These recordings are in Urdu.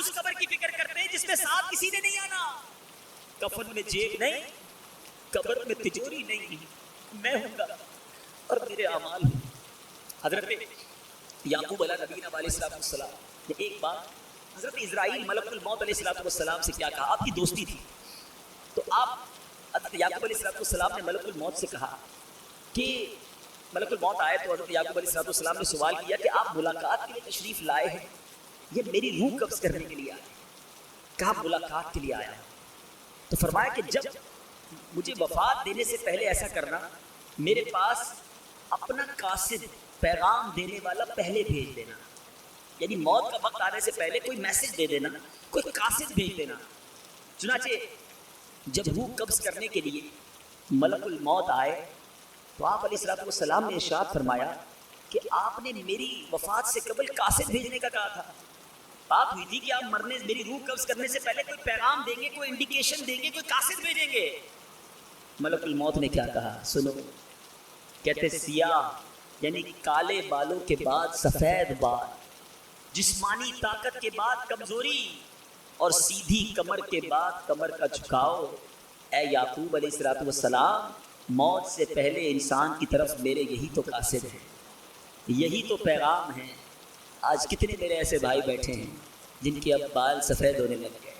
اس قبر کی فکر کرتے ہیں جس میں ساتھ کسی نے نہیں آنا. کفن میں جیب نہیں, قبر میں تجوری نہیں, میں ہوں گا اور میرے اعمال ہوں. حضرت یعقوب علیہ نبینا علیہ السلام نے ایک بار حضرت اسرائیل ملک الموت علیہ السلام سے کیا کہا؟ آپ کی دوستی تھی تو آپ حضرت یعقوب علیہ السلام نے ملک الموت سے کہا کہ ملک الموت آئے تو حضرت یعقوب علیہ السلام نے سوال کیا کہ آپ ملاقات کے لیے تشریف لائے ہیں یہ میری روح قبض کرنے کے لیے آئے؟ کہا ملاقات کے لیے آیا. تو فرمایا کہ جب مجھے وفات دینے سے پہلے ایسا کرنا, میرے پاس اپنا قاصد پیغام دینے والا پہلے بھیج دینا, یعنی موت کا وقت آنے سے پہلے کوئی میسج دے دینا, کوئی قاصد بھیج دینا. چنانچہ جب روح قبض کرنے کے لیے ملک الموت آئے تو آپ علیہ السلام نے ارشاد فرمایا کہ آپ نے میری وفات سے قبل قاصد بھیجنے کا کہا تھا. بات ہوئی تھی کہ آپ مرنے, میری روح قبض کرنے سے پہلے کوئی پیغام دیں گے, کوئی انڈیکیشن دیں گے, کوئی قاصد بھیجیں گے. ملک الموت نے کیا کہا سنو, کہتے سیاہ یعنی کالے بالوں کے بعد سفید بال, جسمانی طاقت کے بعد کمزوری اور سیدھی کمر کے بعد کمر کا جھکاؤ. اے یعقوب علیہ السلام, موت سے پہلے انسان کی طرف میرے یہی تو قاصد ہے, یہی تو پیغام ہے. آج کتنے میرے ایسے بھائی بیٹھے ہیں جن کے اب بال سفید ہونے لگ گئے.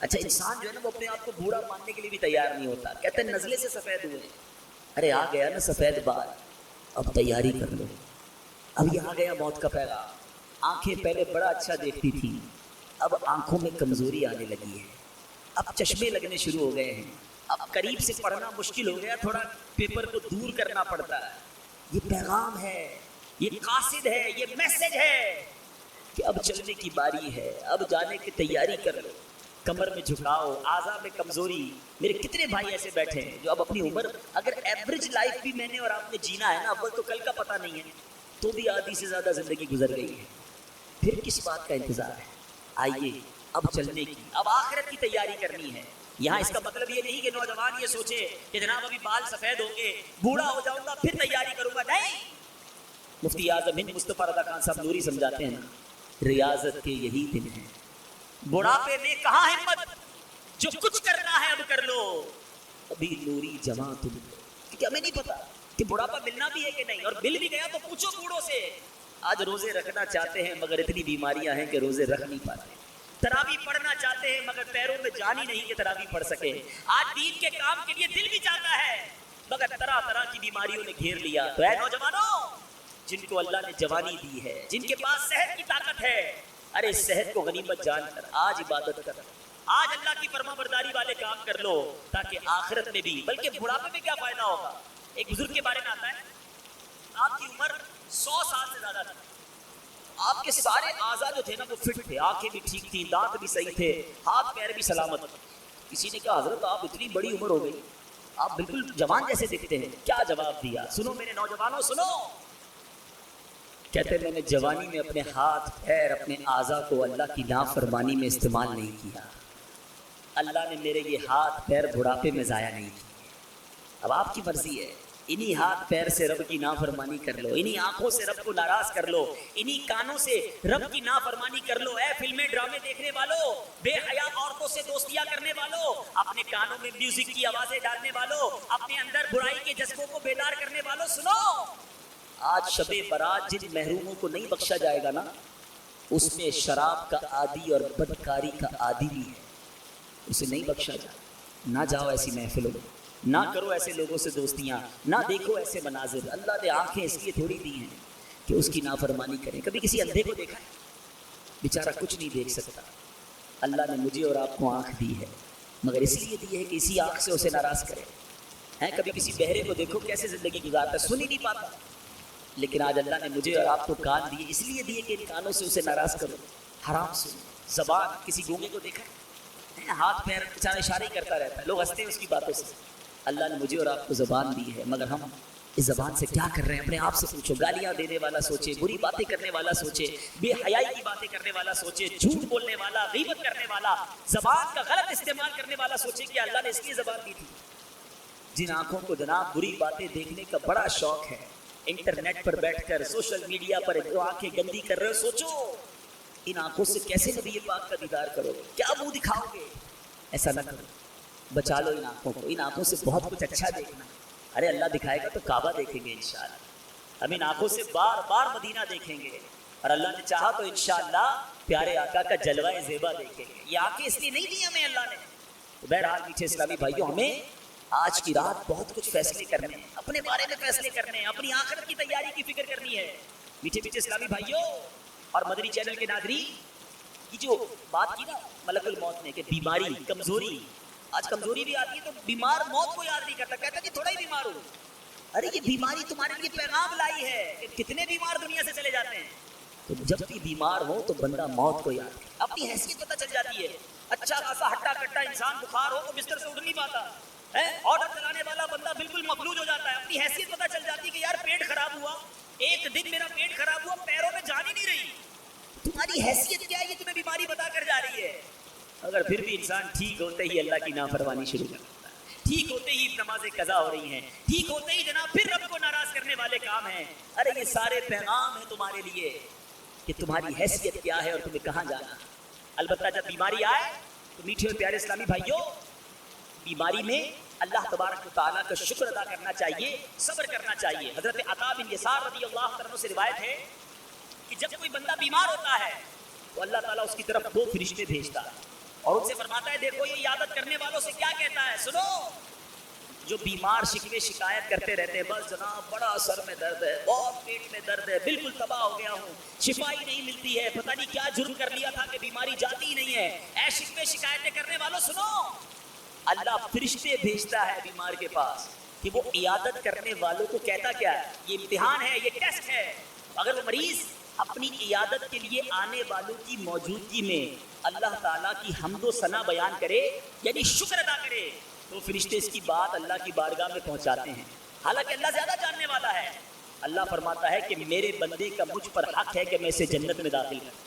اچھا انسان جو ہے نا وہ اپنے آپ کو بوڑھا ماننے کے لیے بھی تیار نہیں ہوتا, کہتے ہیں نزلے سے سفید ہوئے. ارے آ گیا نا سفید بال, اب تیاری کر لو, اب یہ آ گیا موت کا پیغام. آنکھیں پہلے بڑا اچھا دیکھتی تھی, اب آنکھوں میں کمزوری آنے لگی ہے, اب چشمے لگنے شروع ہو گئے ہیں, اب قریب سے پڑھنا مشکل ہو گیا, تھوڑا پیپر کو دور کرنا پڑتا ہے. یہ پیغام ہے, یہ قاصد ہے, یہ میسج ہے کہ اب چلنے کی باری ہے, اب جانے کی تیاری کر لو. کمر میں جھکاؤ, اعضاء میں کمزوری. میرے کتنے بھائی ایسے بیٹھے ہیں جو اب اپنی عمر, اگر ایوریج لائف بھی میں نے اور آپ نے جینا ہے نا, اول تو کل کا پتہ نہیں ہے, تو بھی آدھی سے زیادہ زندگی گزر گئی ہے. پھر کس بات کا انتظار ہے؟ آئیے اب چلنے کی, اب آخرت کی تیاری کرنی ہے. یہاں اس کا مطلب یہ نہیں کہ نوجوان یہ سوچے کہ جناب ابھی بال سفید ہوں گے, بوڑھا ہو جاؤں گا پھر تیاری کروں گا. نہیں, مفتی اعظم ہند مصطفیٰ رضا خان صاحب نوری سمجھاتے ہیں نا, ریاضت کے یہی دن ہیں, بڑھاپے میں کہاں ہمت, جو کچھ کرنا ہے اب کر لو, ابھی نوری جمع تم کو. کیونکہ ہمیں نہیں پتا کہ بڑھاپا ملنا بھی ہے کہ نہیں, اور مل بھی گیا تو پوچھو بوڑھوں سے. آج روزے رکھنا چاہتے ہیں مگر اتنی بیماریاں ہیں کہ روزے رکھ نہیں پاتے. تراویح پڑھنا چاہتے ہیں مگر پیروں میں جان ہی نہیں کہ تراویح پڑھ سکے. آج دین کے کام کے لیے دل بھی چاہتا ہے مگر طرح طرح کی بیماریوں نے گھیر لیا. تو اے نوجوانوں, جن کو اللہ نے جوانی دی ہے, جن کے پاس صحت کی طاقت ہے, ارے صحت کو غنیمت جان کر آج عبادت کر, آج اللہ کی فرما برداری والے کام کر لو, تاکہ آخرت میں بھی, بلکہ بڑھاپے میں کیا فائدہ ہوگا. ایک بزرگ کے بارے میں آتا ہے, آپ کی عمر 100 سال سے زیادہ تھی, آپ کے سارے اعضاء جو تھے نا وہ فٹ تھے, آنکھیں بھی ٹھیک تھی, دانت بھی صحیح تھے, ہاتھ پیر بھی سلامت. کسی نے کہا حضرت آپ اتنی بڑی عمر ہو گئی, آپ بالکل جوان جیسے دکھتے ہیں. کیا جواب دیا سنو میرے نوجوانوں, سنو. کہتے ہیں میں نے جوانی میں اپنے ہاتھ پیر, اپنے اعضاء کو اللہ کی نافرمانی میں استعمال نہیں کیا. اللہ نے میرے یہ ہاتھ پیر بڑھاپے میں ضائع نہیں کیے. اب آپ کی مرضی ہے, انہی ہاتھ پیر سے رب کی نافرمانی کر لو, انہی آنکھوں سے رب کو ناراض کر لو, انہی کانوں سے رب کی نافرمانی کر لو. اے فلمیں ڈرامے دیکھنے والوں, بے حیا عورتوں سے دوستیاں کرنے والوں, اپنے کانوں میں میوزک کی آوازیں ڈالنے والوں, اپنے اندر برائی کے جذبوں کو بیدار کرنے والوں, سنو. آج شب برات جن محروموں کو نہیں بخشا جائے گا نا, اس میں شراب کا عادی اور بدکاری کا عادی بھی ہے, اسے نہیں بخشا جائے. نہ جاؤ ایسی محفلوں میں, نہ کرو ایسے لوگوں سے دوستیاں, نہ دیکھو ایسے مناظر. اللہ نے آنکھیں اس لیے تھوڑی دی ہیں کہ اس کی نافرمانی کریں. کبھی کسی اندھے کو دیکھا ہے, بیچارہ کچھ نہیں دیکھ سکتا. اللہ نے مجھے اور آپ کو آنکھ دی ہے, مگر اس لیے دی ہے کہ اسی آنکھ سے اسے ناراض کرے. کبھی کسی بہرے کو دیکھو کیسے زندگی گزارتا ہے, سن ہی نہیں پاتا. لیکن آج اللہ نے مجھے اور آپ کو کان دیے, اس لیے دیے کہ ان کانوں سے اسے ناراض کرو. حرام سنو. زبان, کسی گونگے کو دیکھا ہے, ہاتھ پیر بیچارہ اشارے ہی کرتا رہتا ہے, لوگ ہنستے ہیں اس کی باتوں سے. اللہ نے مجھے اور آپ کو زبان دی ہے, مگر ہم اس زبان سے کیا کر رہے ہیں اپنے آپ سے پوچھو. گالیاں دینے والا سوچے, بری باتیں کرنے والا سوچے, بے حیائی کی باتیں کرنے والا سوچے, جھوٹ بولنے والا, غیبت کرنے والا, زبان کا غلط استعمال کرنے والا سوچے کہ اللہ نے اس لیے زبان دی تھی. جن آنکھوں کو جناب بری باتیں دیکھنے کا بڑا شوق ہے, انٹرنیٹ پر بیٹھ کر سوشل میڈیا پر جو آنکھیں گندی کر رہے ہو, سوچو ان آنکھوں سے کیسے نبی پاک کا دیدار کرو گے؟ کیا منہ دکھاؤ گے؟ ایسا نہ کرو، بچا لو ان آنکھوں کو، ان آنکھوں سے بہت کچھ اچھا دیکھنا۔ ارے اللہ دکھائے گا تو کعبہ دیکھیں گے انشاءاللہ، ہم ان آنکھوں سے بار بار مدینہ دیکھیں گے، اور اللہ نے چاہا تو انشاءاللہ پیارے آقا کا جلوہ زیبا دیکھیں گے۔ یہ آنکھیں اس لیے نہیں دی ہمیں اللہ نے۔ تو بہرحال میٹھے اسلامی بھائیوں، ہمیں آج کی رات بہت کچھ فیصلے کرنے ہیں، اپنے بارے میں فیصلے کرنے ہیں، اپنی آخرت کی تیاری کی فکر کرنی ہے۔ میٹھے میٹھے اسلامی بھائیوں اور مدنی چینل کے ناظرین، یہ جو بات کی نا ملک الموت نے کہ بیماری، کمزوری، آج کمزوری بھی آتی ہے تو بیمار موت کو یاد نہیں کرتا، کہتا کہ تھوڑا ہی بیمار ہو۔ ارے یہ بیماری تمہارے لیے پیغام لائی ہے کہ کتنے بیمار دنیا سے چلے جاتے ہیں۔ تو جب بھی بیمار ہو تو بندہ موت کو یاد کرے، اپنی حیثیت پتہ چل جاتی ہے۔ اچھا خاصا ہٹا کٹا انسان بخار ہو تو بستر سے اٹھ نہیں پاتا ہے، آرڈر چلانے والا بندہ بالکل مفلوج ہو جاتا ہے، اپنی حیثیت پتہ چل جاتی ہے کہ یار پیٹ خراب ہوا، ایک دن میرا پیٹ خراب ہوا، پیروں میں جان ہی نہیں رہی۔ تمہاری حیثیت کیا ہے یہ تمہیں بیماری بتا کر جا رہی ہے؟ اگر پھر بھی انسان ٹھیک ہوتے ہی اللہ کی نافرمانی شروع کر دیتا ہے، ٹھیک ہوتے ہی نمازیں قضا ہو رہی ہیں، ٹھیک ہوتے ہی جناب پھر رب کو ناراض کرنے والے کام ہیں۔ ارے یہ سارے پیغام ہیں تمہارے لیے کہ تمہاری حیثیت کیا ہے اور تمہیں کہاں جانا۔ البتہ جب بیماری آئے تو میٹھے اور پیارے اسلامی بھائیوں، بیماری میں اللہ تبارک و تعالیٰ کا شکر ادا کرنا چاہیے، صبر کرنا چاہیے۔ حضرت عطا بن یسار رضی اللہ عنہ سے روایت ہے کہ جب کوئی بندہ بیمار ہوتا ہے تو اللہ تعالیٰ اس کی طرف 2 فرشتے بھیجتا ہے اور ان سے فرماتا ہے دیکھو یہ عیادت کرنے والوں سے کیا کہتا ہے، سنو۔ جو بیمار شکوے شکایت کرتے رہتے ہیں، بس جناب بڑا سر میں درد ہے، بہت پیٹ میں درد ہے، بالکل تباہ ہو گیا ہوں، شفا ہی نہیں ملتی ہے، پتہ نہیں کیا جرم کر لیا تھا کہ بیماری جاتی ہی نہیں ہے، اے شکوے شکایتیں کرنے والوں سنو، اللہ فرشتے بھیجتا ہے بیمار کے پاس کہ وہ عیادت کرنے والوں کو کہتا کیا ہے، یہ امتحان ہے، یہ ٹیسٹ ہے۔ اگر وہ مریض اپنی عیادت کے لیے آنے والوں کی موجودگی میں اللہ تعالیٰ کی حمد و ثنا بیان کرے، یعنی شکر ادا کرے، تو فرشتے اس کی بات اللہ کی بارگاہ میں پہنچاتے ہیں، حالانکہ اللہ زیادہ جاننے والا ہے۔ اللہ فرماتا ہے کہ میرے بندے کا مجھ پر حق ہے کہ میں اسے جنت میں داخل کروں،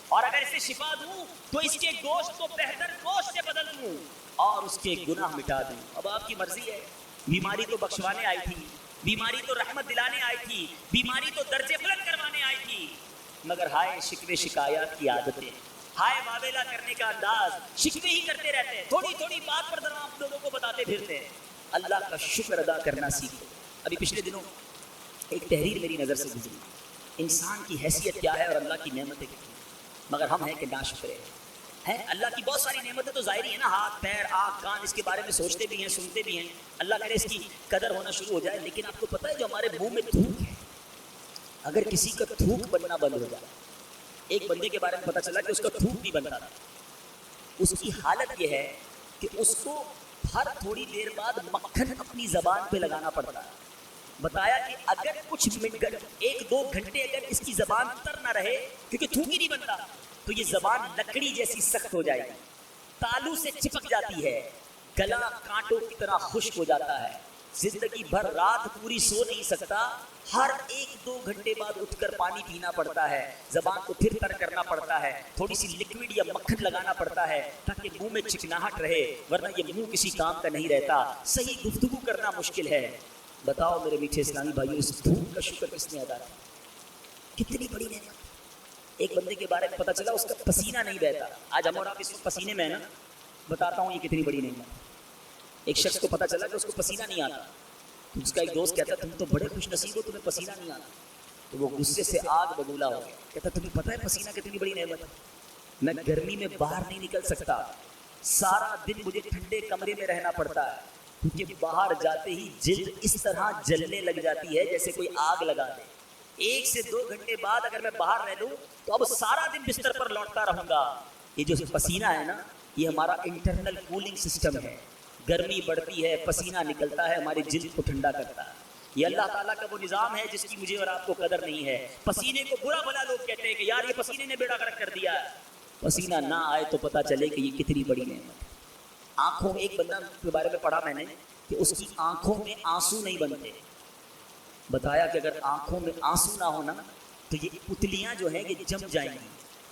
اور اگر اسے شفا دوں تو اس کے گوشت کو بہتر گوشت سے بدل دوں اور اس کے گناہ مٹا دوں۔ اب آپ کی مرضی ہے، بیماری تو بخشوانے آئی تھی، بیماری تو رحمت دلانے آئی تھی، بیماری تو درجے بلند کروانے آئی تھی، مگر ہائے شکوے شکایات کی عادتیں، ہائے واویلا کرنے کا انداز، شکوے ہی کرتے رہتے ہیں، تھوڑی تھوڑی بات پر ذرا آپ لوگوں کو بتاتے پھرتے ہیں۔ اللہ کا شکر ادا کرنا سیکھو۔ ابھی پچھلے دنوں ایک تحریر میری نظر سے گزری، انسان کی حیثیت کیا ہے اور اللہ کی نعمتیں کتنی، مگر ہم ہیں کہ ناشکرے ہیں۔ اللہ کی بہت ساری نعمتیں تو ظاہری ہیں نا، ہاتھ پیر آنکھ کان، اس کے بارے میں سوچتے بھی ہیں، سنتے بھی ہیں، اللہ کرے اس کی قدر ہونا شروع ہو جائے، لیکن آپ کو پتہ ہے جو ہمارے منہ میں تھوک ہے، اگر کسی کا تھوک بننا بند ہو جائے، ایک بندے کے بارے میں پتہ چلا کہ اس کا تھوک نہیں بنتا تھا، اس کی حالت یہ ہے کہ اس کو ہر تھوڑی دیر بعد مکھن اپنی زبان پہ لگانا پڑتا ہے۔ بتایا کہ اگر کچھ منٹ 1-2 گھنٹے اگر اس کی زبان تر نہ رہے کیونکہ تھوک ہی نہیں بنتا تو یہ زبان لکڑی جیسی سخت ہو جائے گی، تالو سے چپک جاتی ہے، گلا کانٹوں کی طرح خشک ہو جاتا ہے، زندگی بھر رات پوری سو نہیں سکتا، ہر 1-2 گھنٹے بعد اٹھ کر پانی پینا پڑتا ہے، زبان کو پھر تر کرنا پڑتا ہے، تھوڑی سی لکوڈ یا مکھن لگانا پڑتا ہے تاکہ منہ میں چکناہٹ رہے، ورنہ یہ منہ کسی کام کا نہیں رہتا، صحیح گفتگو کرنا مشکل ہے۔ بتاؤ میرے میٹھے اسلامی بھائیو، اس دھوپ کا شکر کس نے ادا کیا؟ کتنی بڑی نعمت۔ ایک بندے کے بارے میں پتہ چلا اس کا پسینہ نہیں بہتا، آج ہم اور آپ اس وقت پسینے میں ہیں نا، بتاتا ہوں یہ کتنی بڑی نعمت۔ ایک شخص کو پتہ چلا کہ اس کو پسینہ نہیں آتا، تو اس کا ایک دوست کہتا تم تو بڑے خوش نصیب ہو، تمہیں پسینہ نہیں آتا، تو وہ غصے سے آگ ببولا ہو گیا، کہتا تمہیں پتہ ہے پسینہ کتنی بڑی نعمت ہے، میں گرمی میں باہر نہیں نکل سکتا، سارا دن مجھے ٹھنڈے کمرے میں رہنا پڑتا ہے، کیونکہ باہر جاتے ہی جلد اس طرح جلنے لگ جاتی ہے جیسے کوئی آگ لگا دے، 1 سے 2 گھنٹے بعد اگر میں باہر رہ لوں تو اب سارا دن بستر پر لوٹتا رہوں گا۔ یہ جو پسینہ ہے نا، یہ ہمارا انٹرنل کولنگ سسٹم ہے، گرمی بڑھتی ہے، پسینہ نکلتا ہے، ہماری جلد کو ٹھنڈا کرتا ہے۔ یہ اللہ تعالیٰ کا وہ نظام ہے جس کی مجھے اور آپ کو قدر نہیں ہے۔ پسینے کو برا بھلا لوگ کہتے ہیں کہ یار یہ پسینے نے بیڑا غرق کر دیا ہے، پسینہ نہ آئے تو پتہ چلے کہ یہ کتنی بڑی نعمت ہے۔ آنکھوں، ایک بندہ کے بارے میں پڑھا میں نے کہ اس کی آنکھوں میں آنسو نہیں بنتے، بتایا کہ اگر آنکھوں میں آنسو نہ ہونا تو یہ پتلیاں جو ہیں یہ جم جائیں گی،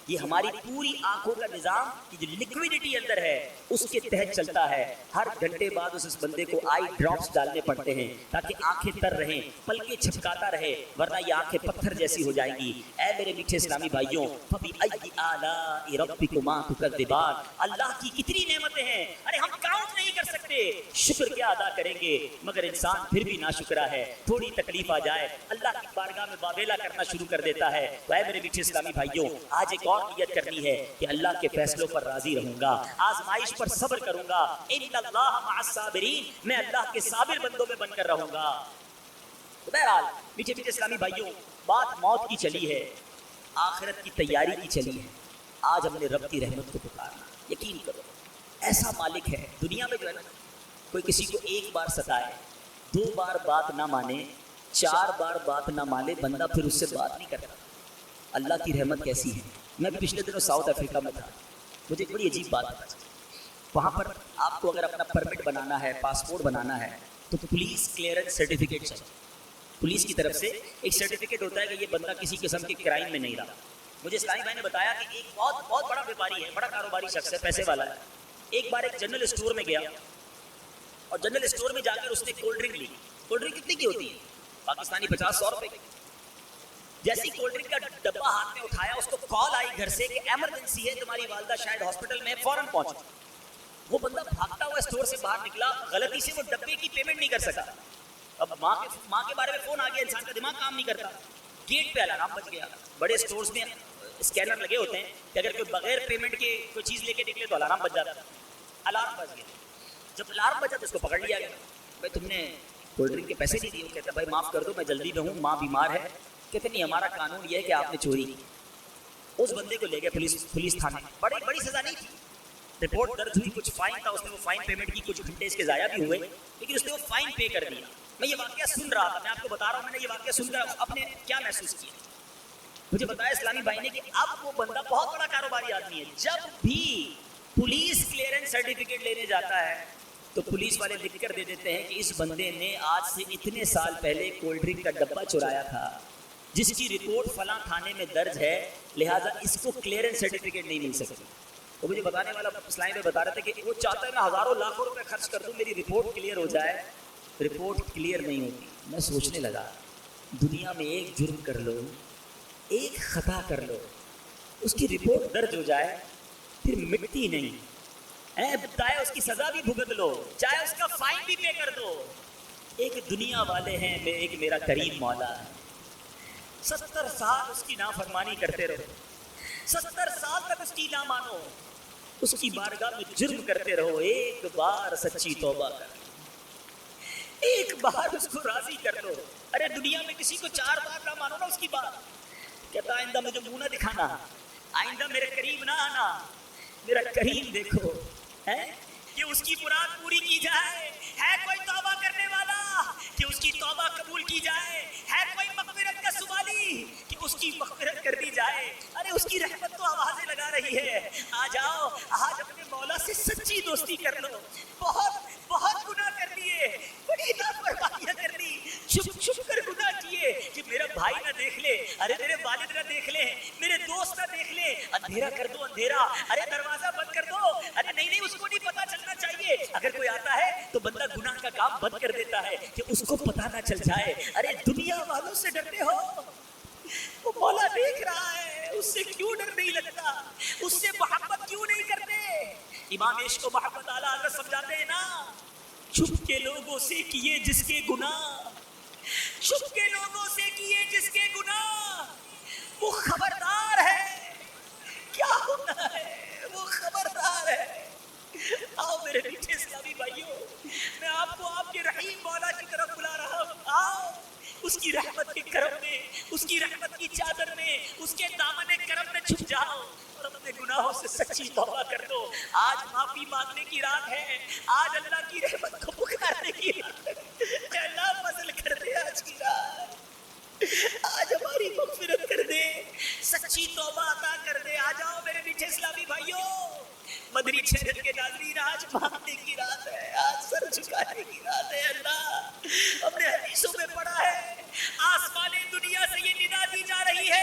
یہ ہماری پوری آنکھوں کا نظام جو لکوڈیٹی اندر ہے اس کے تحت چلتا ہے. ہر گھنٹے بعد اس بندے کو آئی ڈراپس ڈالنے پڑتے ہیں تاکہ آنکھیں تر رہیں, پلکیں چھپکاتا رہے, ورنہ یہ آنکھیں پتھر جیسی ہو جائیں گی. اے میرے میٹھے اسلامی بھائیوں, فَبِأَيِّ آلَاءِ رَبِّكُمَا تُكَذِّبَانِ, اللہ کی کتنی نعمتیں ہیں, ارے ہم کاؤنٹ نہیں کر سکتے. شکر کیا ادا کریں گے, مگر انسان پھر بھی ناشکرا ہے. تھوڑی تکلیف آ جائے اللہ کی بارگاہ میں واویلا کرنا شروع کر دیتا ہے. تو اے میرے میٹھے اسلامی بھائیوں, آج ایک اور نیت کرنی ہے کہ اللہ کے فیصلوں پر راضی رہوں گا, آزمائش پر صبر کروں گا. ان اللہ مع الصابرین, میں اللہ کے صابر بندوں میں بن کر رہوں گا. تو بہرحال میٹھے میٹھے اسلامی بھائیوں, بات موت کی چلی ہے, آخرت کی تیاری کی چلی ہے. آج ہم نے رب کی رحمت کو پکارنا. یقین کرو ایسا مالک ہے دنیا میں جو ہے نا, کوئی کسی کو ایک بار ستائے, 2 بار بات نہ مانے, 4 بار بات نہ مانے, بندہ پھر اس سے بات نہیں کرتا. اللہ کی رحمت کیسی ہے. میں بھی پچھلے دنوں ساؤتھ افریقہ میں تھا, مجھے ایک بڑی عجیب بات پتا چلی. وہاں پر آپ کو اگر اپنا پرمٹ بنانا ہے, پاسپورٹ بنانا ہے, تو پولیس کلیئرنس سرٹیفکیٹ چاہیے. پولیس کی طرف سے ایک سرٹیفکیٹ ہوتا ہے کہ یہ بندہ کسی قسم کے کرائم میں نہیں رہا. مجھے اسلامی بھائی نے بتایا کہ ایک بہت بڑا بیپاری ہے, بڑا کاروباری شخص ہے, پیسے والا ہے. ایک بار ایک جنرل اسٹور میں گیا اور جنرل اسٹور میں جا کر اس نے کولڈ ڈرنک لی. کولڈ ڈرنک کتنی کی ہوتی ہے پاکستانی 50-100 روپے کی. جیسی کولڈ ڈرنک کا ڈبہ ہاتھ میں اٹھایا, اس کو کال آئی گھر سے کہ ایمرجنسی ہے, تمہاری والدہ شاید ہاسپٹل میں, فوراً پہنچو. وہ بندہ بھاگتا ہوا اسٹور سے باہر نکلا, غلطی سے وہ ڈبے کی پیمنٹ نہیں کر سکا. اب ماں کے بارے میں فون آ گیا, انسان کا دماغ کام نہیں کرتا. گیٹ پہ الارم بج گیا. بڑے اسٹورز میں اسکینر لگے ہوتے ہیں کہ اگر کوئی بغیر پیمنٹ کے کوئی چیز لے کے نکلے تو الارم بج جاتا. الارم بج گیا. جب الارم بجا تو اس کو پکڑ لیا گیا. بھائی تم نے کولڈ ڈرنک کے پیسے نہیں دیے. وہ کہتا ہے بھائی معاف کر دو, میں جلدی میں ہوں, ماں بیمار ہے. کہتے نہیں, ہمارا قانون یہ ہے کہ آپ نے چوری کی. اس بندے کو لے گئے پولیس تھانے. بڑی سزا نہیں تھی, رپورٹ درج ہوئی, کچھ فائن تھا, اس نے وہ فائن پیمنٹ کی, کچھ گھنٹے اس کے ضائع بھی ہوئے, لیکن اس نے وہ فائن پے کر دیا. میں یہ واقعہ سن رہا تھا, میں آپ کو بتا رہا ہوں, میں نے یہ واقعہ سن کر اپنے کیا محسوس کیا. مجھے بتایا اسلامی بھائی نے کہ اب وہ بندہ بہت بڑا کاروباری آدمی ہے. جب بھی پولیس کلیئرنس سرٹیفکیٹ لینے جاتا ہے تو پولیس والے لکھ کر دے دیتے ہیں کہ اس بندے نے آج سے اتنے سال پہلے کولڈ ڈرنک کا ڈبہ چرایا تھا, جس کی رپورٹ فلاں تھانے میں درج ہے, لہٰذا اس کو کلیئرنس سرٹیفکیٹ نہیں مل سکتی. وہ مجھے بتانے والا اسلامی میں بتا رہے تھے کہ وہ چاہتا ہے میں ہزاروں لاکھوں روپے خرچ کر دوں, میری رپورٹ کلیئر ہو جائے. رپورٹ کلیئر نہیں ہوتی. میں سوچنے لگا, دنیا میں ایک جرم کر لو, ایک خطا کر لو, اس کی رپورٹ درج ہو جائے, پھر مٹتی نہیں. چاہے اس کی سزا بھی بھگت لو, چاہے اس کا فائن بھی پے کر دو. ایک دنیا والے ہیں, ایک میرا کریم مولا ہے. 70 سال اس کی نافرمانی کرتے رہو, 70 سال تک اس کی نہ مانو, اس کی بارگاہ میں جرم کرتے رہو. ایک بار سچی توبہ کر, ایک بار اس کو راضی کر دو. ارے دنیا میں کسی کو 4 بار نہ مانو نا اس کی بات, کہتا آئندہ مجھے منہ نہ دکھانا, آئندہ میرے قریب نہ آنا, میرا کریم دیکھو ہے کہ اس کی مراد پوری کی جائے. ہے کوئی توبہ کرنے والا کہ اس کی توبہ قبول کی جائے, ہے کوئی مغفرت کا سوالی کہ اس کی مغفرت کر دی جائے. ارے اس کی رحمت تو آوازیں لگا رہی ہے, آ جاؤ آج اپنے مولا سے سچی دوستی کر لو. بہت گناہ کر لیے, بڑی نافرمانیاں کر لی, چھپ کر گناہ کیے کہ میرا بھائی نہ دیکھ لے, ارے میرے والد نہ دیکھ لے, میرے دوست نہ دیکھ لے. اندھیرا کر دو, اندھیرا, ارے دروازہ بند کر دو. ارے نہیں اس کو نہیں پتا چلنا چاہیے. اگر کوئی آتا ہے تو بندہ گناہ کا کام بند کر دیتا ہے کہ اس کو پتا نہ چل جائے. ارے دنیا والوں سے ڈرتے ہو, وہ مولا دیکھ رہا ہے, اس سے کیوں ڈر نہیں لگتا, اس سے محبت کیوں نہیں کرتے. امام عشق و محبت اعلیٰ حضرت سمجھاتے ہیں نا, چھپ کے لوگوں سے کیے جس کے گناہ, چھپ کے لوگوں سے کیے جس کے گناہ, وہ خبردار ہے کیا ہونا ہے, وہ خبردار ہے. آؤ میرے میٹھے اسلامی بھائیوں, میں آپ کو آپ کے رحیم مولا کی طرف بلا رہا ہوں. آؤ اس کی رحمت کے کرم میں, اس کی رحمت کی چادر میں, اس کے دامن کرم میں چھپ جاؤ اور اپنے گناہوں سے سچی توبہ کر دو. آج معافی مانگنے کی رات ہے, آج اللہ کی رحمت کو پکارنے کی رات ہے. اللہ فضل کر دے آج کی رات, آج ہماری مغفرت کر دے, سچی توبہ عطا کر دے. آ جاؤ میرے میٹھے اسلامی بھائیوں, مدری چینل کے ناظرین, آج مانگنے کی رات ہے, آج سر جھکانے کی رات ہے. اللہ ہم نے حدیثوں میں پڑھا ہے, آسمان دنیا سے یہ ندا دی جا رہی ہے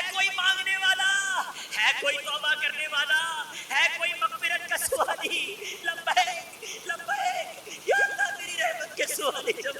کوئی مانگنے والا, ہے کوئی توبہ کرنے والا؟ ہے کوئی مغفرت کا سوالی؟ لبیک لبیک یا اللہ، تیری رحمت کے سوالی جب